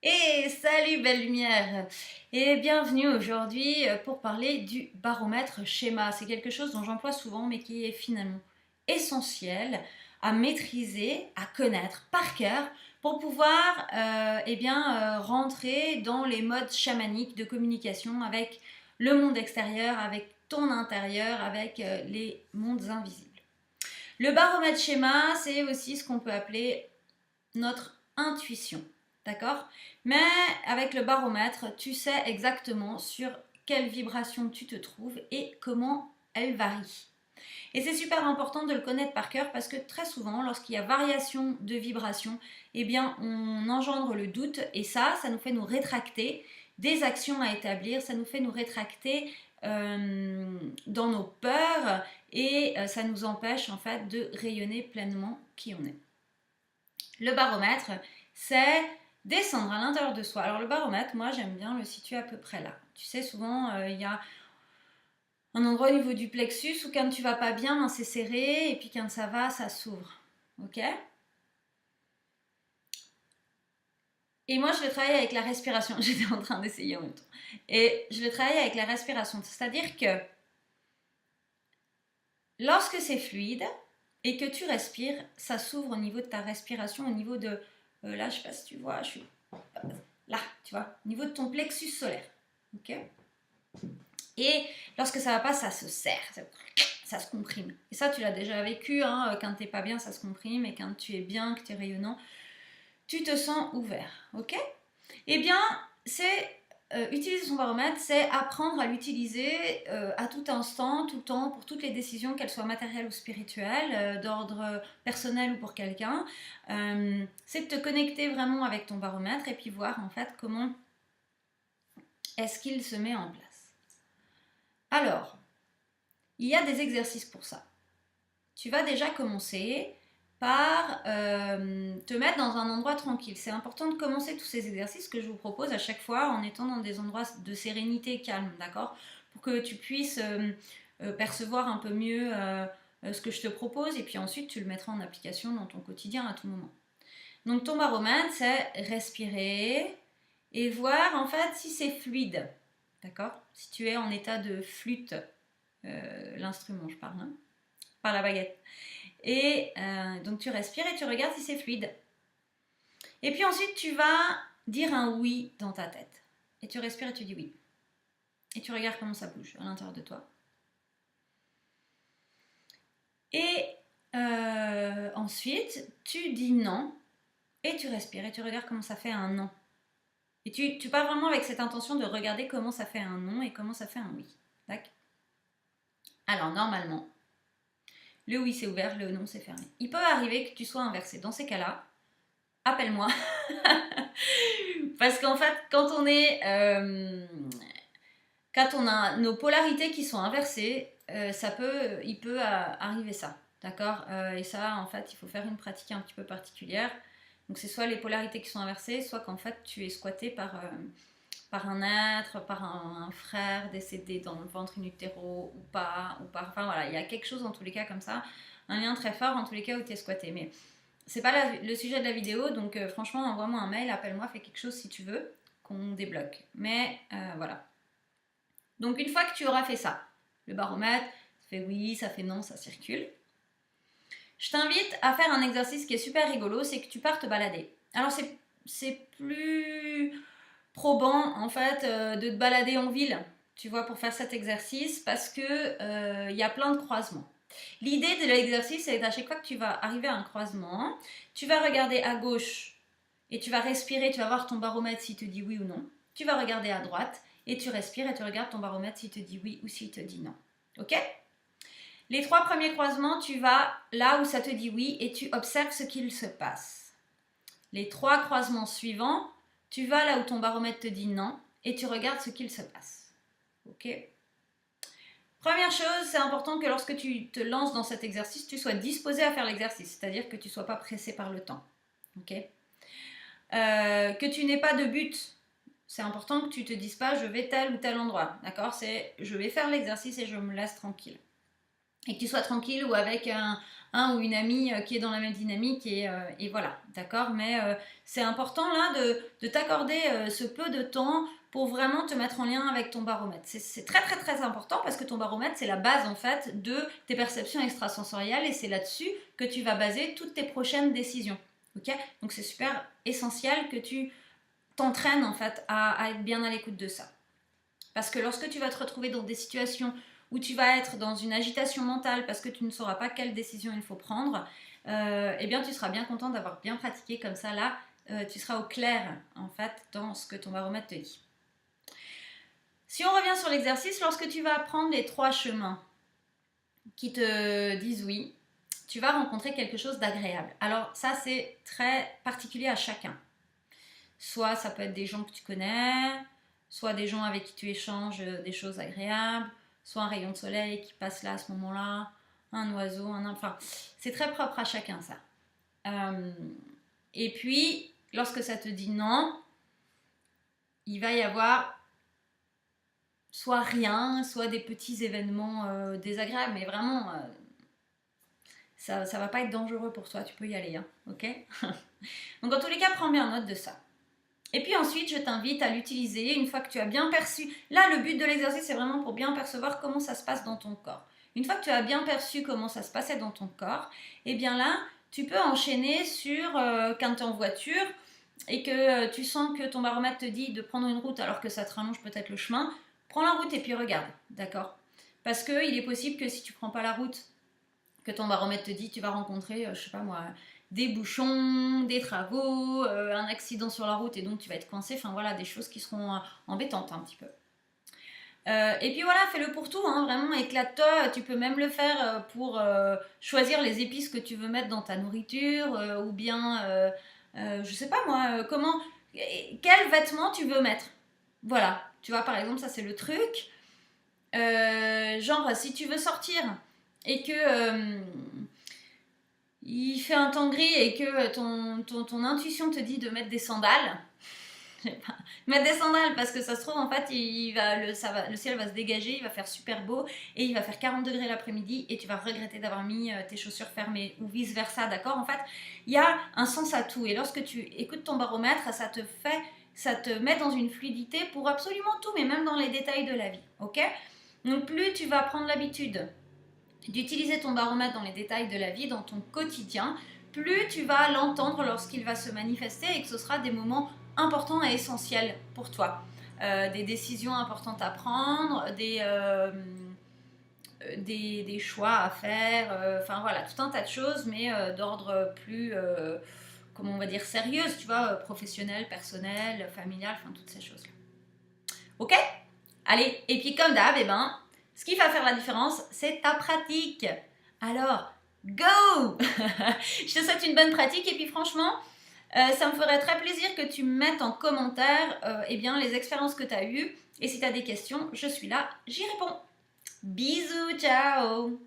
Et salut belle lumière et bienvenue aujourd'hui pour parler du baromètre schéma. C'est quelque chose dont j'emploie souvent mais qui est finalement essentiel à maîtriser, à connaître par cœur pour pouvoir rentrer dans les modes chamaniques de communication avec le monde extérieur, avec ton intérieur, avec les mondes invisibles. Le baromètre schéma, c'est aussi ce qu'on peut appeler notre intuition. D'accord? Mais avec le baromètre, tu sais exactement sur quelle vibration tu te trouves et comment elle varie. Et c'est super important de le connaître par cœur parce que très souvent, lorsqu'il y a variation de vibration, eh bien, on engendre le doute et ça nous fait nous rétracter des actions à établir, ça nous fait nous rétracter dans nos peurs et ça nous empêche en fait de rayonner pleinement qui on est. Le baromètre, c'est descendre à l'intérieur de soi. Alors le baromètre, moi j'aime bien le situer à peu près là. Tu sais, souvent il y a un endroit au niveau du plexus où quand tu vas pas bien, c'est serré et puis quand ça va, ça s'ouvre. Ok? Et moi je le travaille avec la respiration. J'étais en train d'essayer en même temps. Et je le travaille avec la respiration. C'est-à-dire que lorsque c'est fluide et que tu respires, ça s'ouvre au niveau de ta respiration, au niveau de... là, je sais pas si tu vois, je suis là, tu vois, au niveau de ton plexus solaire. Ok? Et lorsque ça va pas, ça se serre, ça se comprime. Et ça, tu l'as déjà vécu, hein, quand t'es pas bien, ça se comprime, et quand tu es bien, que tu es rayonnant, tu te sens ouvert. Ok? Eh bien, c'est utiliser son baromètre, c'est apprendre à l'utiliser à tout instant, tout le temps, pour toutes les décisions, qu'elles soient matérielles ou spirituelles, d'ordre personnel ou pour quelqu'un. C'est de te connecter vraiment avec ton baromètre et puis voir en fait comment est-ce qu'il se met en place. Alors, il y a des exercices pour ça. Tu vas déjà commencer par te mettre dans un endroit tranquille. C'est important de commencer tous ces exercices que je vous propose à chaque fois en étant dans des endroits de sérénité calme, d'accord? Pour que tu puisses percevoir un peu mieux ce que je te propose et puis ensuite tu le mettras en application dans ton quotidien à tout moment. Donc ton baromètre, c'est respirer et voir en fait si c'est fluide, d'accord? Si tu es en état de flûte, l'instrument je parle, hein, par la baguette. Et donc tu respires et tu regardes si c'est fluide. Et puis ensuite tu vas dire un oui dans ta tête. Et tu respires et tu dis oui. Et tu regardes comment ça bouge à l'intérieur de toi. Et ensuite tu dis non et tu respires et tu regardes comment ça fait un non. Et tu pars vraiment avec cette intention de regarder comment ça fait un non et comment ça fait un oui. D'accord? Alors normalement, le oui c'est ouvert, le non c'est fermé. Il peut arriver que tu sois inversé. Dans ces cas-là, appelle-moi. Parce qu'en fait, quand on a nos polarités qui sont inversées, il peut arriver ça, d'accord? Et ça, en fait, il faut faire une pratique un petit peu particulière. Donc c'est soit les polarités qui sont inversées, soit qu'en fait tu es squatté par un être, par un frère décédé dans le ventre in utero ou pas, enfin voilà, il y a quelque chose en tous les cas comme ça, un lien très fort en tous les cas où tu es squatté. Mais c'est pas le sujet de la vidéo, donc franchement, envoie-moi un mail, appelle-moi, fais quelque chose si tu veux, qu'on débloque. Mais voilà. Donc une fois que tu auras fait ça, le baromètre, ça fait oui, ça fait non, ça circule. Je t'invite à faire un exercice qui est super rigolo, c'est que tu pars te balader. Alors c'est plus probant en fait de te balader en ville, tu vois, pour faire cet exercice, parce que y a plein de croisements. L'idée de l'exercice, c'est à chaque fois que tu vas arriver à un croisement, tu vas regarder à gauche et tu vas respirer, tu vas voir ton baromètre s'il te dit oui ou non. Tu vas regarder à droite et tu respires et tu regardes ton baromètre s'il te dit oui ou s'il te dit non. Ok? Les 3 premiers croisements, tu vas là où ça te dit oui et tu observes ce qu'il se passe. Les 3 croisements suivants, tu vas là où ton baromètre te dit non et tu regardes ce qu'il se passe. Ok? Première chose, c'est important que lorsque tu te lances dans cet exercice, tu sois disposé à faire l'exercice, c'est-à-dire que tu ne sois pas pressé par le temps. Ok? Que tu n'aies pas de but. C'est important que tu te dises pas je vais tel ou tel endroit. D'accord? C'est je vais faire l'exercice et je me laisse tranquille. et que tu sois tranquille ou avec un ou une amie qui est dans la même dynamique et voilà, d'accord. Mais c'est important là de t'accorder ce peu de temps pour vraiment te mettre en lien avec ton baromètre. C'est très très très important parce que ton baromètre c'est la base en fait de tes perceptions extrasensorielles et c'est là-dessus que tu vas baser toutes tes prochaines décisions. Ok, donc c'est super essentiel que tu t'entraînes en fait à être bien à l'écoute de ça. Parce que lorsque tu vas te retrouver dans des situations où tu vas être dans une agitation mentale parce que tu ne sauras pas quelle décision il faut prendre, eh bien tu seras bien content d'avoir bien pratiqué comme ça là, tu seras au clair en fait dans ce que ton baromètre te dit. Si on revient sur l'exercice, lorsque tu vas prendre les 3 chemins qui te disent oui, tu vas rencontrer quelque chose d'agréable. Alors ça c'est très particulier à chacun. Soit ça peut être des gens que tu connais, soit des gens avec qui tu échanges des choses agréables, soit un rayon de soleil qui passe là à ce moment-là, un oiseau, enfin, c'est très propre à chacun ça. Et puis, lorsque ça te dit non, il va y avoir soit rien, soit des petits événements désagréables, mais vraiment, ça va pas être dangereux pour toi, tu peux y aller, hein, ok. Donc en tous les cas, prends bien note de ça. Et puis ensuite, je t'invite à l'utiliser une fois que tu as bien perçu. Là, le but de l'exercice, c'est vraiment pour bien percevoir comment ça se passe dans ton corps. Une fois que tu as bien perçu comment ça se passait dans ton corps, eh bien là, tu peux enchaîner sur quand tu es en voiture et que tu sens que ton baromètre te dit de prendre une route alors que ça te rallonge peut-être le chemin. Prends la route et puis regarde, d'accord? Parce qu'il est possible que si tu ne prends pas la route que ton baromètre te dit, tu vas rencontrer, je sais pas moi, des bouchons, des travaux, un accident sur la route et donc tu vas être coincé, enfin voilà, des choses qui seront embêtantes un petit peu. Et puis voilà, fais-le pour tout, hein, vraiment éclate-toi, tu peux même le faire pour choisir les épices que tu veux mettre dans ta nourriture ou bien, je sais pas moi, quel vêtement tu veux mettre. Voilà, tu vois par exemple ça c'est le truc. Genre si tu veux sortir et que il fait un temps gris et que ton intuition te dit de mettre des sandales, mettre des sandales parce que ça se trouve en fait le ciel va se dégager, il va faire super beau et il va faire 40 degrés l'après-midi et tu vas regretter d'avoir mis tes chaussures fermées ou vice versa, d'accord. En fait il y a un sens à tout et lorsque tu écoutes ton baromètre ça te met dans une fluidité pour absolument tout, mais même dans les détails de la vie, ok. Donc plus tu vas prendre l'habitude d'utiliser ton baromètre dans les détails de la vie, dans ton quotidien, plus tu vas l'entendre lorsqu'il va se manifester et que ce sera des moments importants et essentiels pour toi. Des décisions importantes à prendre, des choix à faire, enfin voilà, tout un tas de choses, mais d'ordre plus, comment on va dire, sérieuse, tu vois, professionnel, personnel, familial, enfin toutes ces choses-là. Ok? Allez, et puis comme d'hab, ce qui va faire la différence, c'est ta pratique. Alors, go! Je te souhaite une bonne pratique et puis franchement, ça me ferait très plaisir que tu me mettes en commentaire les expériences que tu as eues. Et si tu as des questions, je suis là, j'y réponds. Bisous, ciao!